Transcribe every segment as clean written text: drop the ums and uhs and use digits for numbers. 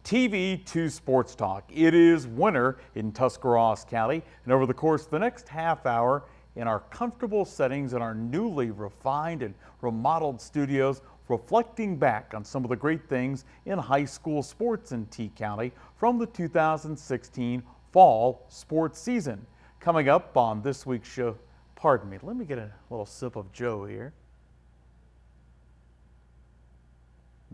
TV2 Sports Talk. It is winter in Tuscarawas County, and over the course of the next half hour, in our comfortable settings in our newly refined and remodeled studios, reflecting back on some of the great things in high school sports in T County from the 2016 fall sports season. Coming up on this week's show, pardon me, let me get a little sip of Joe here.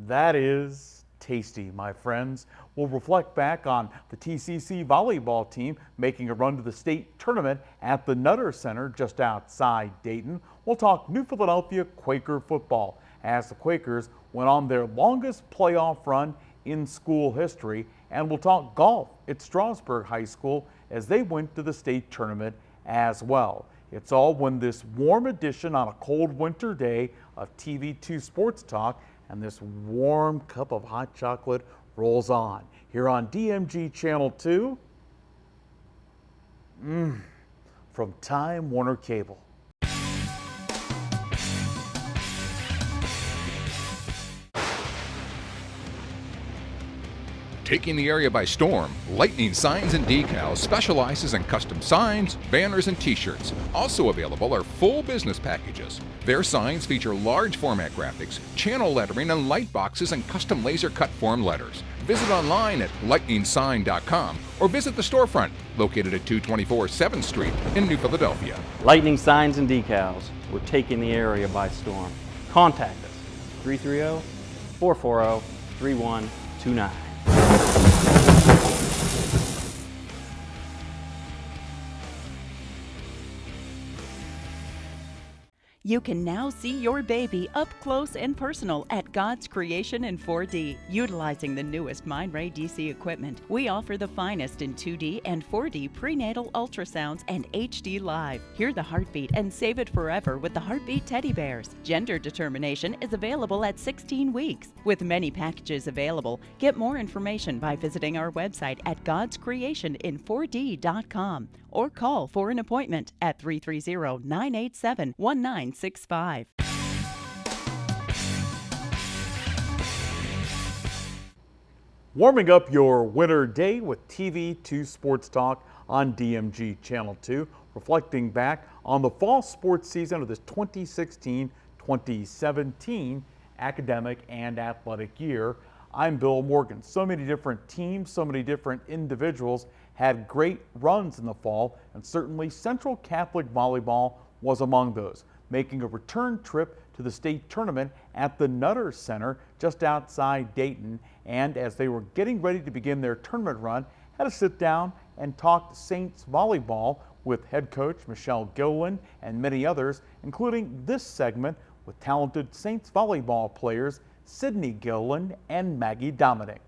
That is tasty, my friends. We'll reflect back on the TCC volleyball team making a run to the state tournament at the Nutter Center just outside Dayton. We'll talk New Philadelphia Quaker football as the Quakers went on their longest playoff run in school history, and we'll talk golf at Strasburg High School as they went to the state tournament as well. It's all when this warm edition on a cold winter day of TV2 Sports Talk and this warm cup of hot chocolate rolls on here on DMG Channel 2 from Time Warner Cable. Taking the area by storm, Lightning Signs and Decals specializes in custom signs, banners, and t-shirts. Also available are full business packages. Their signs feature large format graphics, channel lettering, and light boxes and custom laser cut form letters. Visit online at lightningsign.com or visit the storefront located at 224 7th Street in New Philadelphia. Lightning Signs and Decals. We're taking the area by storm. Contact us 330-440-3129. You can now see your baby up close and personal at God's Creation in 4D. Utilizing the newest Mindray DC equipment, we offer the finest in 2D and 4D prenatal ultrasounds and HD Live. Hear the heartbeat and save it forever with the Heartbeat Teddy Bears. Gender determination is available at 16 weeks. With many packages available, get more information by visiting our website at godscreationin4d.com or call for an appointment at 330-987-1965. Warming up your winter day with TV2 Sports Talk on DMG Channel 2, reflecting back on the fall sports season of this 2016-2017 academic and athletic year. I'm Bill Morgan. So many different teams, so many different individuals had great runs in the fall, and certainly Central Catholic Volleyball was among those, making a return trip to the state tournament at the Nutter Center just outside Dayton. And as they were getting ready to begin their tournament run, had to sit down and talk Saints volleyball with head coach Michelle Gilliland and many others, including this segment with talented Saints volleyball players Sydney Gilliland and Maggie Dominic.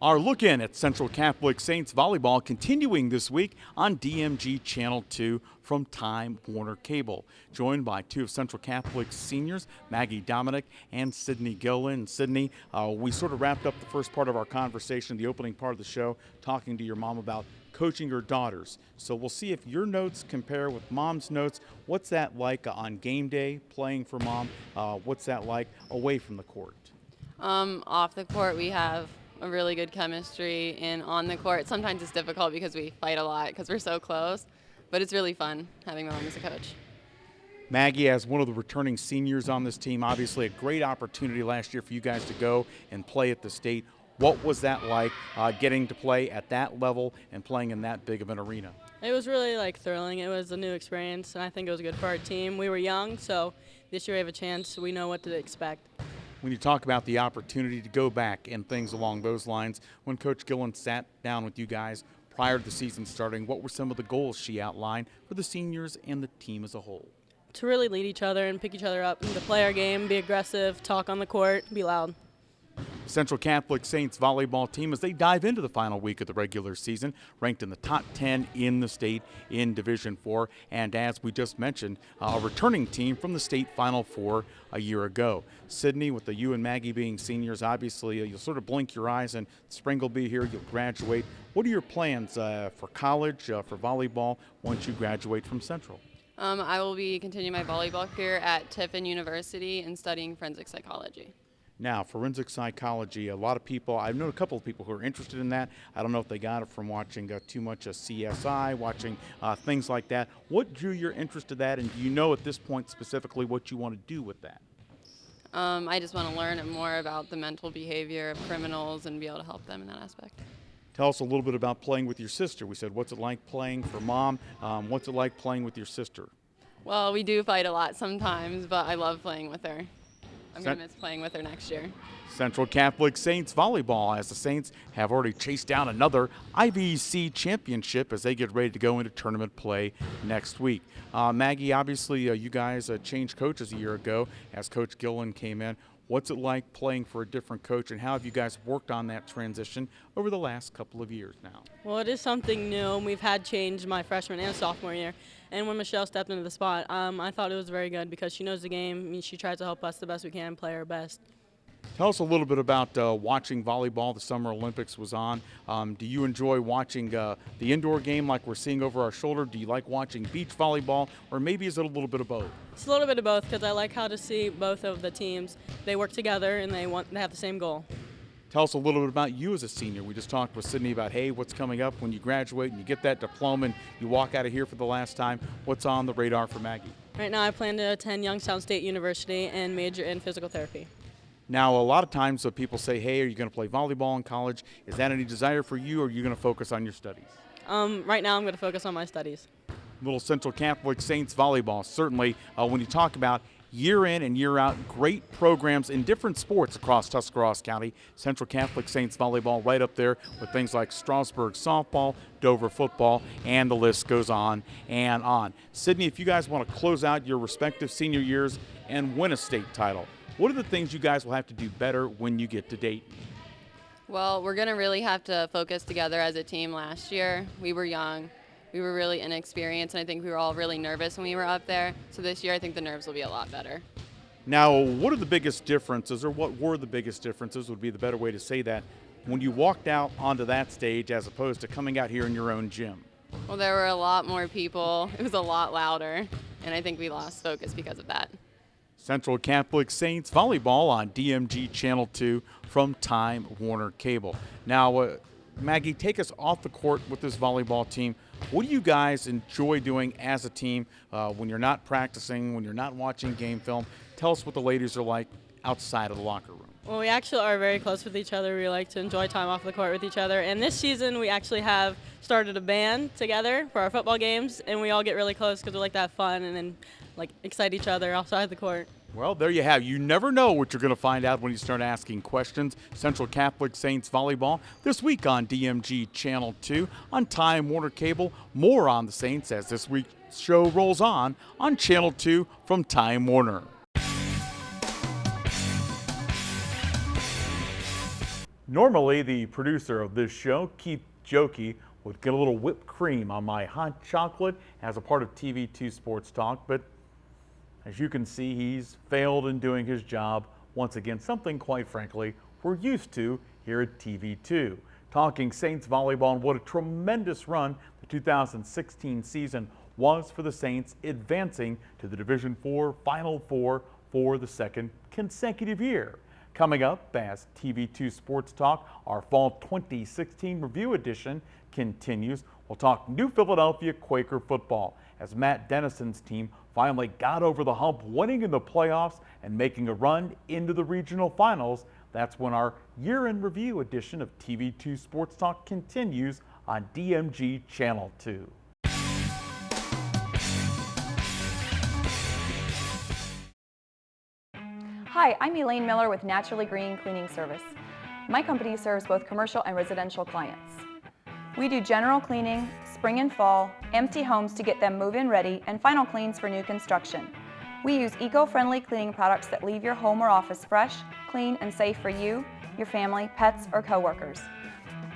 Our look in at Central Catholic Saints volleyball continuing this week on DMG Channel 2 from Time Warner Cable. Joined by two of Central Catholic's seniors, Maggie Dominic and Sydney Gilliland. Sydney, we sort of wrapped up the first part of our conversation, the opening part of the show, talking to your mom about coaching your daughters. So we'll see if your notes compare with mom's notes. What's that like on game day, playing for mom? What's that like away from the court? Off the court, we have a really good chemistry, and on the court sometimes it's difficult because we fight a lot because we're so close, but it's really fun having my mom as a coach. Maggie, as one of the returning seniors on this team, obviously a great opportunity last year for you guys to go and play at the state. What was that like, getting to play at that level and playing in that big of an arena? It was really thrilling. It was a new experience, and I think it was good for our team. We were young, so this year we have a chance. We know what to expect. When you talk about the opportunity to go back and things along those lines, when Coach Gilliland sat down with you guys prior to the season starting, what were some of the goals she outlined for the seniors and the team as a whole? To really lead each other and pick each other up, and to play our game, be aggressive, talk on the court, be loud. Central Catholic Saints volleyball team as they dive into the final week of the regular season, ranked in the top 10 in the state in Division IV, and as we just mentioned, a returning team from the state Final Four a year ago. Sydney, with you and Maggie being seniors, obviously you'll sort of blink your eyes and spring will be here, you'll graduate. What are your plans for college, for volleyball, once you graduate from Central? I will be continuing my volleyball career at Tiffin University and studying forensic psychology. Now, forensic psychology, a lot of people, I've known a couple of people who are interested in that. I don't know if they got it from watching too much CSI, watching things like that. What drew your interest to that, and do you know at this point specifically what you want to do with that? I just want to learn more about the mental behavior of criminals and be able to help them in that aspect. Tell us a little bit about playing with your sister. We said, what's it like playing for Mom? What's it like playing with your sister? Well, we do fight a lot sometimes, but I love playing with her. I'm going to miss playing with her next year. Central Catholic Saints volleyball, as the Saints have already chased down another IVC championship as they get ready to go into tournament play next week. Maggie, obviously you guys changed coaches a year ago as Coach Gillen came in. What's it like playing for a different coach, and how have you guys worked on that transition over the last couple of years now? Well, it is something new, and we've had change my freshman and sophomore year. And when Michelle stepped into the spot, I thought it was very good because she knows the game. I mean, she tries to help us the best we can, play our best. Tell us a little bit about watching volleyball. The Summer Olympics was on. Do you enjoy watching the indoor game like we're seeing over our shoulder? Do you like watching beach volleyball, or maybe is it a little bit of both? It's a little bit of both because I like how to see both of the teams. They work together and they have the same goal. Tell us a little bit about you as a senior. We just talked with Sydney about, hey, what's coming up when you graduate and you get that diploma and you walk out of here for the last time. What's on the radar for Maggie? Right now I plan to attend Youngstown State University and major in physical therapy. Now, a lot of times people say, hey, are you going to play volleyball in college? Is that any desire for you, or are you going to focus on your studies? Right now I'm going to focus on my studies. Little Central Catholic Saints volleyball, certainly when you talk about year in and year out, great programs in different sports across Tuscarawas County. Central Catholic Saints volleyball right up there with things like Strasburg softball, Dover football, and the list goes on and on. Sydney, if you guys want to close out your respective senior years and win a state title, what are the things you guys will have to do better when you get to Dayton? Well, we're going to really have to focus together as a team. Last year, we were young. We were really inexperienced, and I think we were all really nervous when we were up there. So this year, I think the nerves will be a lot better. Now, what are the biggest differences, or what were the biggest differences would be the better way to say that, when you walked out onto that stage as opposed to coming out here in your own gym? Well, there were a lot more people. It was a lot louder, and I think we lost focus because of that. Central Catholic Saints volleyball on DMG Channel 2 from Time Warner Cable. Now, Maggie, take us off the court with this volleyball team. What do you guys enjoy doing as a team when you're not practicing, when you're not watching game film? Tell us what the ladies are like outside of the locker room. Well, we actually are very close with each other. We like to enjoy time off the court with each other. And this season, we actually have started a band together for our football games, and we all get really close because we like to have fun and then excite each other outside the court. Well, there you have. You never know what you're going to find out when you start asking questions. Central Catholic Saints volleyball this week on DMG Channel 2 on Time Warner Cable. More on the Saints as this week's show rolls on Channel 2 from Time Warner. Normally, the producer of this show, Keith Jokey, would get a little whipped cream on my hot chocolate as a part of TV2 Sports Talk, but as you can see, he's failed in doing his job once again, something quite frankly we're used to here at TV2. Talking Saints volleyball and what a tremendous run the 2016 season was for the Saints, advancing to the Division IV Final Four for the second consecutive year. Coming up as TV2 Sports Talk, our Fall 2016 Review Edition continues. We'll talk New Philadelphia Quaker football as Matt Dennison's team finally got over the hump, winning in the playoffs and making a run into the regional finals. That's when our year-in review edition of TV2 Sports Talk continues on DMG Channel 2. Hi, I'm Elaine Miller with Naturally Green Cleaning Service. My company serves both commercial and residential clients. We do general cleaning, spring and fall, empty homes to get them move-in ready, and final cleans for new construction. We use eco-friendly cleaning products that leave your home or office fresh, clean, and safe for you, your family, pets, or coworkers.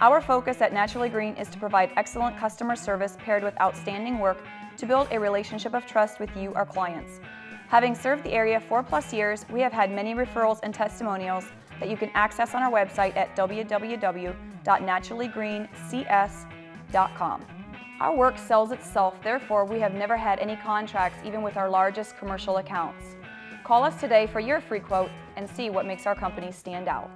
Our focus at Naturally Green is to provide excellent customer service paired with outstanding work to build a relationship of trust with you, our clients. Having served the area 4+ years, we have had many referrals and testimonials that you can access on our website at www.naturallygreencs.com. Our work sells itself, therefore we have never had any contracts even with our largest commercial accounts. Call us today for your free quote and see what makes our company stand out.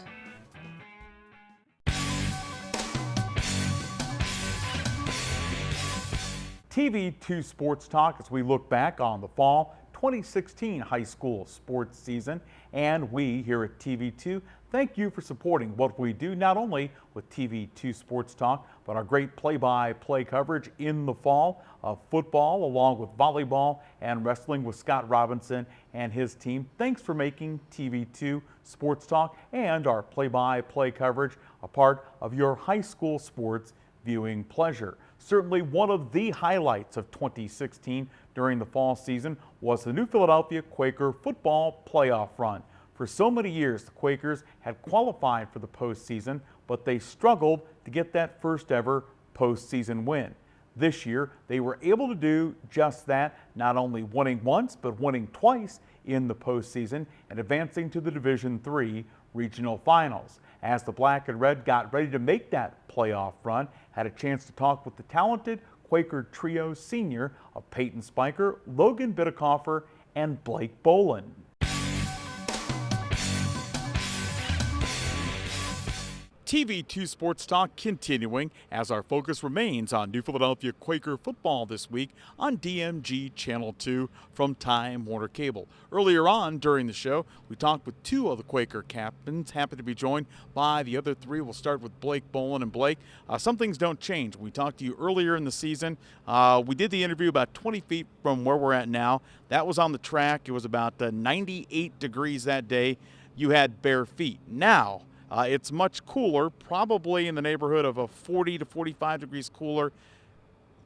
TV2 Sports Talk as we look back on the fall 2016 high school sports season. And we here at TV2 thank you for supporting what we do, not only with TV2 Sports Talk, but our great play-by-play coverage in the fall of football, along with volleyball and wrestling with Scott Robinson and his team. Thanks for making TV2 Sports Talk and our play-by-play coverage a part of your high school sports viewing pleasure. Certainly one of the highlights of 2016 during the fall season was the New Philadelphia Quaker football playoff run. For so many years, the Quakers had qualified for the postseason, but they struggled to get that first ever postseason win. This year, they were able to do just that, not only winning once, but winning twice in the postseason and advancing to the Division III regional finals. As the Black and Red got ready to make that playoff run, had a chance to talk with the talented Quaker trio senior of Peyton Spiker, Logan Bittercoffer, and Blake Boland. TV2 Sports Talk continuing as our focus remains on New Philadelphia Quaker football this week on DMG Channel 2 from Time Warner Cable. Earlier on during the show, we talked with two of the Quaker captains, happy to be joined by the other three. We'll start with Blake Boland. And Blake, some things don't change. We talked to you earlier in the season. We did the interview about 20 feet from where we're at now. That was on the track. It was about 98 degrees that day. You had bare feet. Now, it's much cooler, probably in the neighborhood of a 40 to 45 degrees cooler.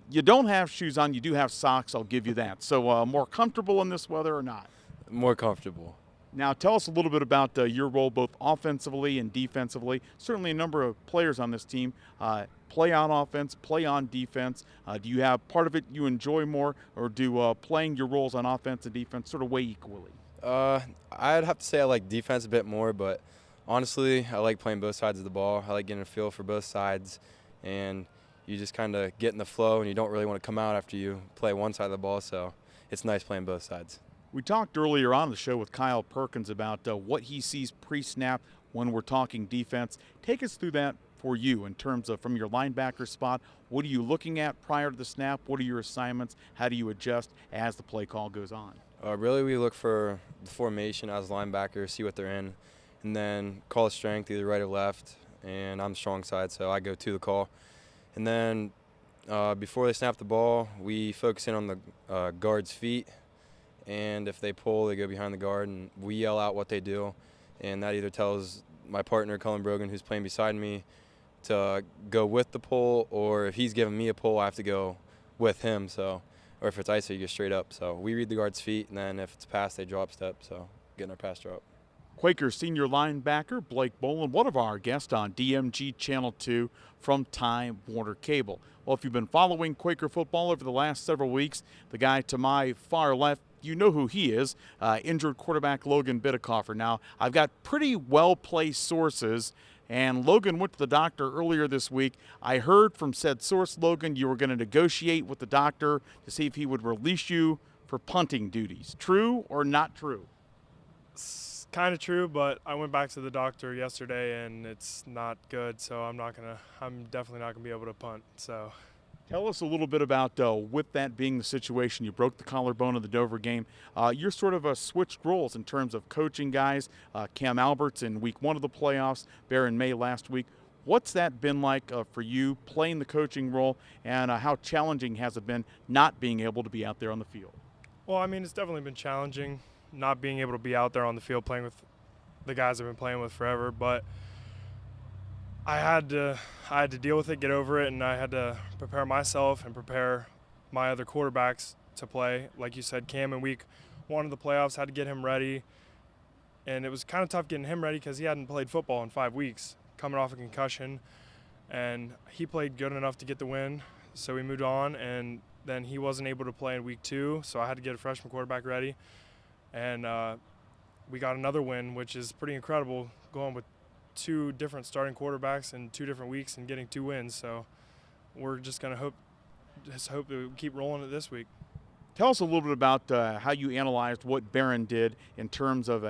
You don't have shoes on, you do have socks, I'll give you that. So more comfortable in this weather or not? More comfortable. Now tell us a little bit about your role both offensively and defensively. Certainly a number of players on this team play on offense, play on defense. Do you have part of it you enjoy more, or do playing your roles on offense and defense sort of weigh equally? I'd have to say I like defense a bit more, but honestly, I like playing both sides of the ball. I like getting a feel for both sides, and you just kind of get in the flow, and you don't really want to come out after you play one side of the ball, so it's nice playing both sides. We talked earlier on in the show with Kyle Perkins about what he sees pre-snap when we're talking defense. Take us through that for you in terms of from your linebacker spot. What are you looking at prior to the snap? What are your assignments? How do you adjust as the play call goes on? Really, we look for the formation as linebackers, see what they're in, and then call a strength, either right or left, and I'm strong side, so I go to the call. And then before they snap the ball, we focus in on the guard's feet, and if they pull, they go behind the guard, and we yell out what they do, and that either tells my partner, Cullen Brogan, who's playing beside me, to go with the pull, or if he's giving me a pull, I have to go with him, so, or if it's iso, you go straight up. So we read the guard's feet, and then if it's pass, they drop step, so getting our pass drop. Quaker senior linebacker Blake Boland, one of our guests on DMG Channel 2 from Time Warner Cable. Well, if you've been following Quaker football over the last several weeks, the guy to my far left, you know who he is, injured quarterback Logan Bittercoffer. Now, I've got pretty well-placed sources, and Logan went to the doctor earlier this week. I heard from said source, Logan, you were going to negotiate with the doctor to see if he would release you for punting duties. True or not true? Kind of true, but I went back to the doctor yesterday and it's not good, so I'm definitely not gonna be able to punt. So tell us a little bit about with that being the situation, you broke the collarbone of the Dover game. You're sort of switched roles in terms of coaching guys. Cam Alberts in week 1 of the playoffs, Baron May last week. What's that been like for you playing the coaching role, and how challenging has it been not being able to be out there on the field? Well, I mean, it's definitely been challenging not being able to be out there on the field playing with the guys I've been playing with forever, but I had to deal with it, get over it, and I had to prepare myself and prepare my other quarterbacks to play. Like you said, Cam in week 1 of the playoffs, had to get him ready, and it was kind of tough getting him ready because he hadn't played football in 5 weeks, coming off a concussion, and he played good enough to get the win, so we moved on, and then he wasn't able to play in week 2, so I had to get a freshman quarterback ready. And we got another win, which is pretty incredible, going with 2 different starting quarterbacks in 2 different weeks and getting 2 wins. So we're just going to hope just hope that we keep rolling it this week. Tell us a little bit about how you analyzed what Barron did in terms of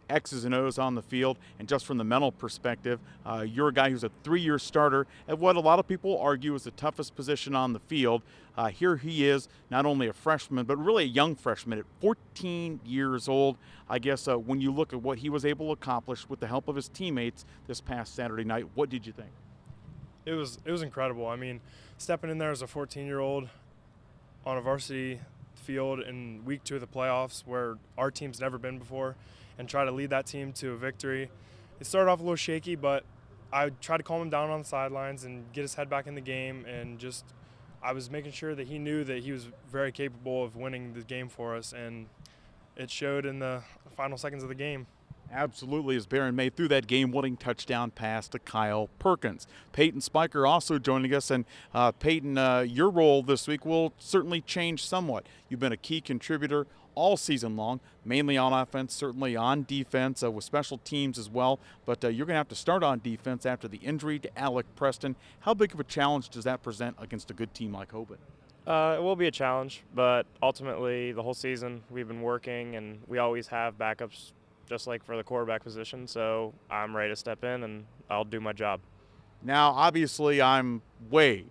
X's and O's on the field, and just from the mental perspective. You're a guy who's a 3-year starter at what a lot of people argue is the toughest position on the field. Here he is, not only a freshman, but really a young freshman at 14 years old. I guess when you look at what he was able to accomplish with the help of his teammates this past Saturday night, what did you think? It was incredible. I mean, stepping in there as a 14-year-old on a varsity field in week 2 of the playoffs where our team's never been before, and try to lead that team to a victory. It started off a little shaky, but I tried to calm him down on the sidelines and get his head back in the game, and just I was making sure that he knew that he was very capable of winning the game for us, and it showed in the final seconds of the game. Absolutely, as Barron made through that game-winning touchdown pass to Kyle Perkins. Peyton Spiker also joining us, and Peyton, your role this week will certainly change somewhat. You've been a key contributor all season long, mainly on offense, certainly on defense, with special teams as well, but you're going to have to start on defense after the injury to Alec Preston. How big of a challenge does that present against a good team like Hoban? It will be a challenge, but ultimately the whole season we've been working, and we always have backups just like for the quarterback position, so I'm ready to step in and I'll do my job. Now, obviously, I'm way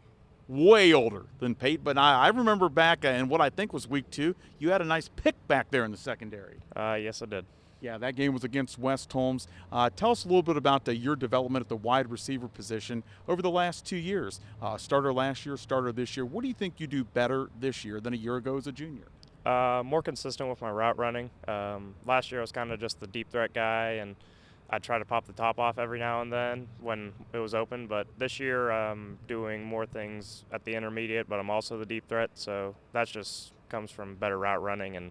older than Pate, but I remember back in what I think was week 2, you had a nice pick back there in the secondary. Yes, I did. Yeah, that game was against West Holmes. Tell us a little bit about your development at the wide receiver position over the last 2 years. Starter last year, starter this year. What do you think you do better this year than a year ago as a junior? More consistent with my route running. Last year I was kind of just the deep threat guy, and I'd try to pop the top off every now and then when it was open, but this year I'm doing more things at the intermediate, but I'm also the deep threat, so that just comes from better route running and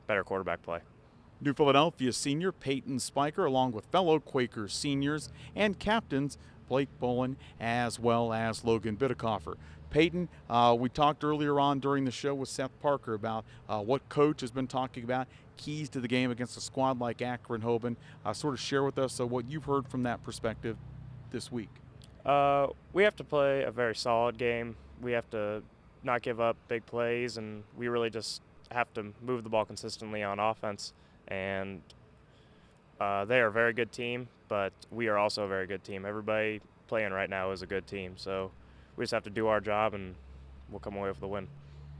better quarterback play. New Philadelphia senior Peyton Spiker, along with fellow Quaker seniors and captains Blake Bolin as well as Logan Bittekoffer. Peyton, we talked earlier on during the show with Seth Parker about what Coach has been talking about, keys to the game against a squad like Akron-Hoban. Sort of share with us what you've heard from that perspective this week. We have to play a very solid game. We have to not give up big plays, and we really just have to move the ball consistently on offense. And they are a very good team, but we are also a very good team. Everybody playing right now is a good team, so we just have to do our job and we'll come away with the win.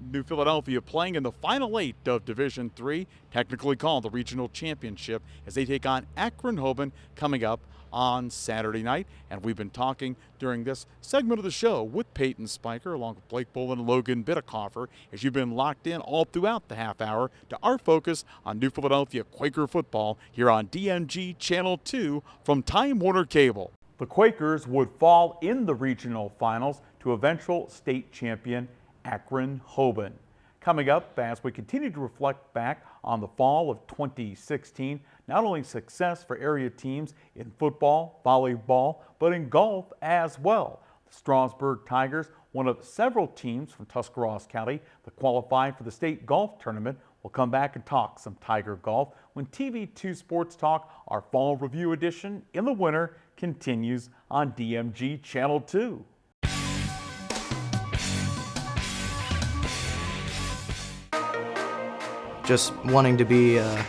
New Philadelphia playing in the final 8 of Division III, technically called the Regional Championship, as they take on Akron-Hoban coming up on Saturday night. And we've been talking during this segment of the show with Peyton Spiker along with Blake Bolin and Logan Bittekoffer, as you've been locked in all throughout the half hour to our focus on New Philadelphia Quaker football here on DMG Channel 2 from Time Warner Cable. The Quakers would fall in the regional finals to eventual state champion Akron-Hoban. Coming up, as we continue to reflect back on the fall of 2016, not only success for area teams in football, volleyball, but in golf as well. The Strasburg Tigers, one of several teams from Tuscarawas County that qualified for the state golf tournament, will come back and talk some Tiger golf when TV2 Sports Talk, our fall review edition in the winter, continues on DMG Channel 2. Just wanting to be a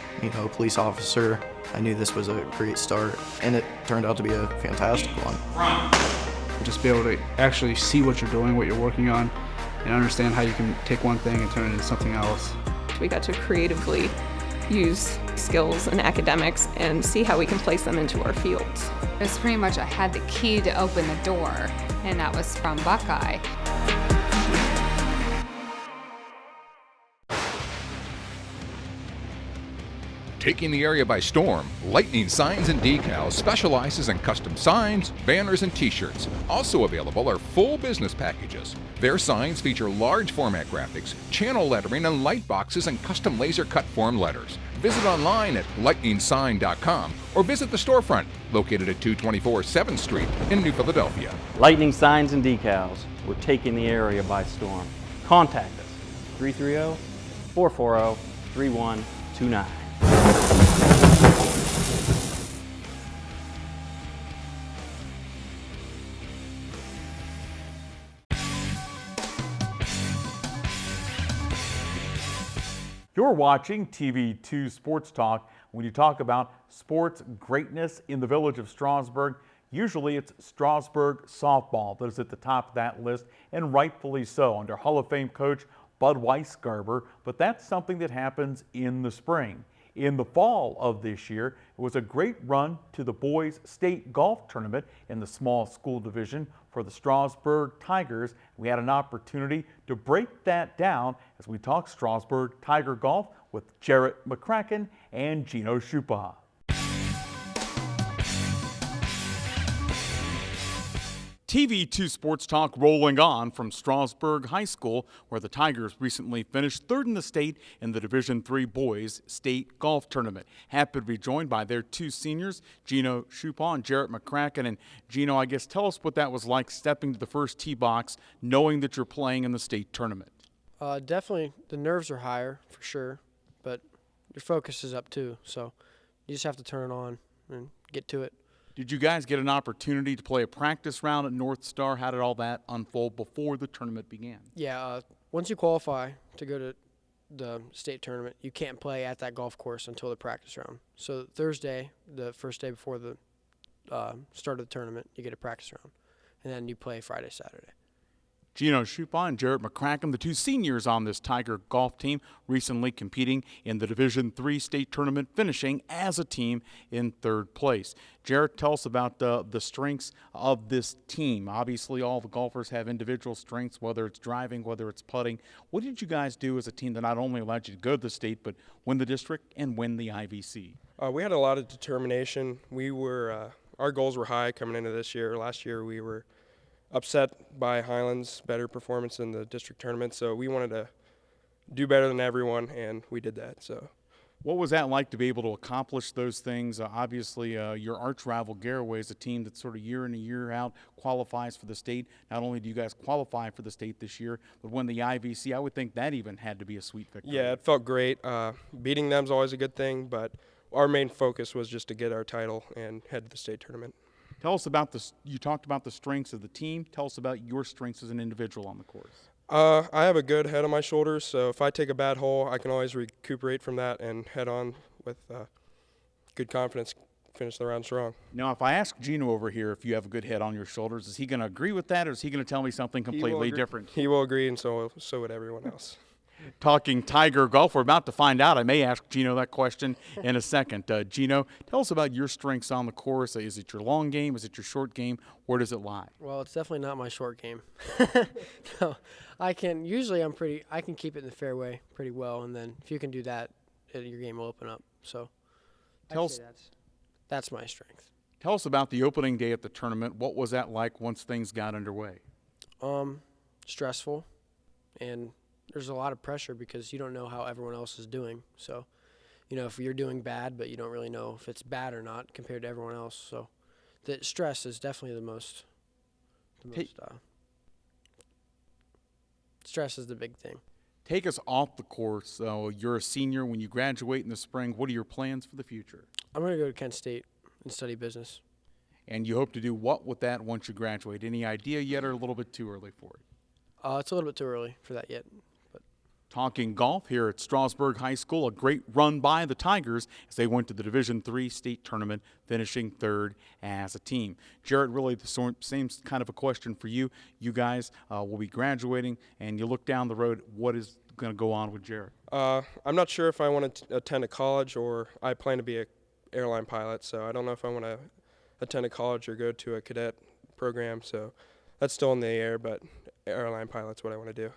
police officer, I knew this was a great start, and it turned out to be a fantastic one. Just be able to actually see what you're doing, what you're working on, and understand how you can take one thing and turn it into something else. We got to creatively use skills and academics and see how we can place them into our fields. It was pretty much I had the key to open the door, and that was from Buckeye. Taking the area by storm, Lightning Signs and Decals specializes in custom signs, banners, and t-shirts. Also available are full business packages. Their signs feature large format graphics, channel lettering, and light boxes and custom laser cut form letters. Visit online at lightningsign.com or visit the storefront located at 224 7th Street in New Philadelphia. Lightning Signs and Decals. We're taking the area by storm. Contact us, 330-440-3129. You're watching TV2 Sports Talk. When you talk about sports greatness in the village of Strasburg, usually it's Strasburg softball that is at the top of that list, and rightfully so, under Hall of Fame coach Bud Weisgarber. But that's something that happens in the spring. In the fall of this year, it was a great run to the boys' state golf tournament in the small school division for the Strasburg Tigers. We had an opportunity to break that down as we talk Strasburg Tiger golf with Jarrett McCracken and Gino Schupa. TV2 Sports Talk rolling on from Strasburg High School, where the Tigers recently finished third in the state in the Division III Boys State Golf Tournament. Happy to be joined by their two seniors, Gino Schupa and Jarrett McCracken. And Gino, I guess tell us what that was like stepping to the first tee box, knowing that you're playing in the state tournament. Definitely the nerves are higher for sure, but your focus is up too. So you just have to turn it on and get to it. Did you guys get an opportunity to play a practice round at North Star? How did all that unfold before the tournament began? Yeah, once you qualify to go to the state tournament, you can't play at that golf course until the practice round. So Thursday, the first day before the start of the tournament, you get a practice round, and then you play Friday, Saturday. Gino Schupa and Jarrett McCracken, the two seniors on this Tiger golf team, recently competing in the Division III state tournament, finishing as a team in third place. Jarrett, tell us about the strengths of this team. Obviously, all the golfers have individual strengths, whether it's driving, whether it's putting. What did you guys do as a team that not only allowed you to go to the state, but win the district and win the IVC? We had a lot of determination. We were our goals were high coming into this year. Last year, we were upset by Highland's better performance in the district tournament, so we wanted to do better than everyone, and we did that. So, what was that like to be able to accomplish those things? Obviously, your arch rival Garaway is a team that sort of year in and year out qualifies for the state. Not only do you guys qualify for the state this year, but win the IVC. I would think that even had to be a sweet victory. Yeah, it felt great. Beating them is always a good thing, but our main focus was just to get our title and head to the state tournament. Tell us about this. You talked about the strengths of the team. Tell us about your strengths as an individual on the course. I have a good head on my shoulders, so if I take a bad hole, I can always recuperate from that and head on with good confidence, finish the round strong. Now, if I ask Gino over here if you have a good head on your shoulders, is he going to agree with that, or is he going to tell me something completely different? He will agree, and so would everyone else. Talking Tiger golf, we're about to find out. I may ask Gino that question in a second. Gino, tell us about your strengths on the course. Is it your long game? Is it your short game? Where does it lie? Well, it's definitely not my short game. No, I can keep it in the fairway pretty well, and then if you can do that, your game will open up. So that's my strength. Tell us about the opening day at the tournament. What was that like once things got underway? Stressful, and there's a lot of pressure because you don't know how everyone else is doing. So, if you're doing bad, but you don't really know if it's bad or not compared to everyone else. So, the stress is definitely the most stress is the big thing. Take us off the course. You're a senior. When you graduate in the spring, what are your plans for the future? I'm going to go to Kent State and study business. And you hope to do what with that once you graduate? Any idea yet, or a little bit too early for it? It's a little bit too early for that yet. Talking golf here at Strasburg High School, a great run by the Tigers as they went to the Division III state tournament, finishing third as a team. Jarrett, really the same kind of a question for you. You guys will be graduating, and you look down the road, what is going to go on with Jarrett? I'm not sure if I want to attend a college or I plan to be an airline pilot, so I don't know if I want to attend a college or go to a cadet program, so that's still in the air, but airline pilot's what I want to do.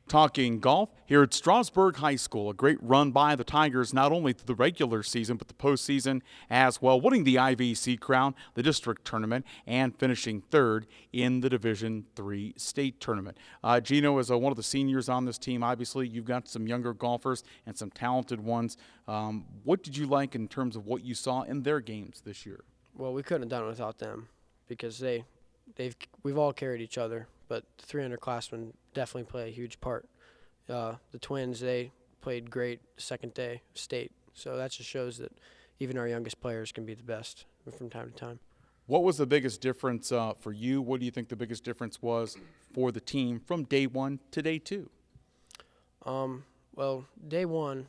Talking golf here at Strasburg High School, a great run by the Tigers not only through the regular season but the postseason as well, winning the IVC crown, the district tournament, and finishing third in the Division III state tournament. Gino is one of the seniors on this team. Obviously, you've got some younger golfers and some talented ones. What did you like in terms of what you saw in their games this year? Well, we couldn't have done it without them because we've all carried each other. But the 300-classmen definitely play a huge part. The twins, they played great second day state. So that just shows that even our youngest players can be the best from time to time. What was the biggest difference for you? What do you think the biggest difference was for the team from day one to day two? Well, day one,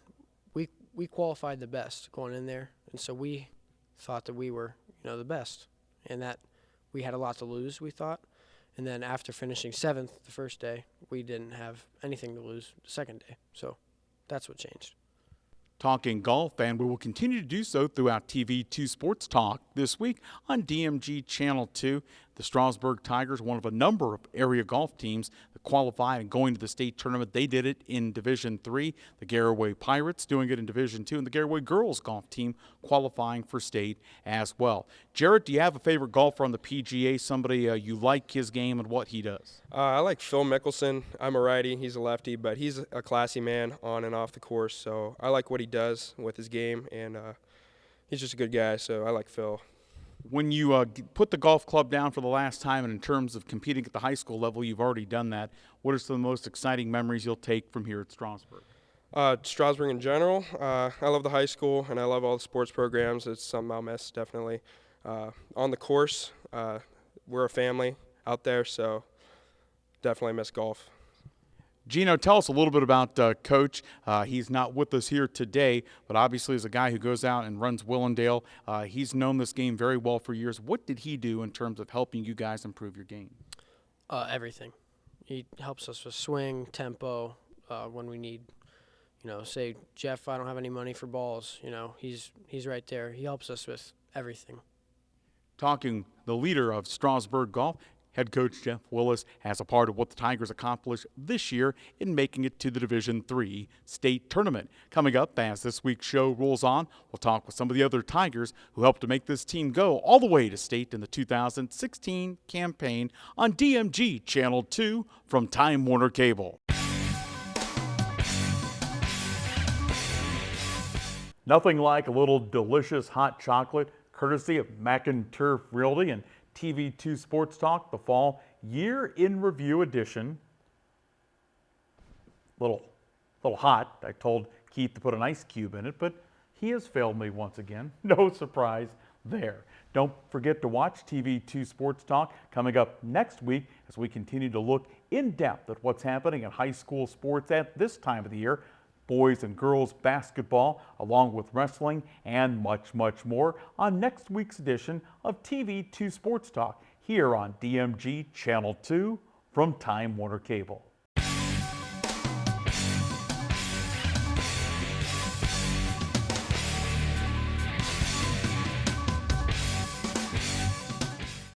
we qualified the best going in there, and so we thought that we were, the best, and that we had a lot to lose, we thought. And then after finishing 7th the first day, we didn't have anything to lose the second day. So that's what changed. Talking golf, and we will continue to do so throughout TV2 Sports Talk this week on DMG Channel 2. The Strasburg Tigers, one of a number of area golf teams that qualified and going to the state tournament. They did it in Division 3. The Garraway Pirates doing it in Division 2, and the Garraway girls golf team qualifying for state as well. Jarrett, do you have a favorite golfer on the PGA, somebody you like his game and what he does? I like Phil Mickelson. I'm a righty. He's a lefty, but he's a classy man on and off the course. So I like what he does with his game, and he's just a good guy, so I like Phil. When you put the golf club down for the last time, and in terms of competing at the high school level, you've already done that. What are some of the most exciting memories you'll take from here at Strasburg? Strasburg in general. I love the high school, and I love all the sports programs. It's something I'll miss, definitely. On the course, we're a family out there, so definitely miss golf. Gino, tell us a little bit about Coach. He's not with us here today, but obviously as a guy who goes out and runs Willendale, he's known this game very well for years. What did he do in terms of helping you guys improve your game? Everything. He helps us with swing, tempo, when we need, say, Jeff, I don't have any money for balls. He's right there. He helps us with everything. Talking the leader of Strasburg Golf, head coach Jeff Willis, as a part of what the Tigers accomplished this year in making it to the Division III state tournament. Coming up as this week's show rolls on, we'll talk with some of the other Tigers who helped to make this team go all the way to state in the 2016 campaign on DMG Channel 2 from Time Warner Cable. Nothing like a little delicious hot chocolate, courtesy of Mac and Turf Realty and TV2 Sports Talk, the fall year in review edition. Little hot. I told Keith to put an ice cube in it, but he has failed me once again. No surprise there. Don't forget to watch TV2 Sports Talk coming up next week as we continue to look in depth at what's happening in high school sports at this time of the year. Boys and girls basketball, along with wrestling and much, much more on next week's edition of TV2 Sports Talk here on DMG Channel 2 from Time Warner Cable.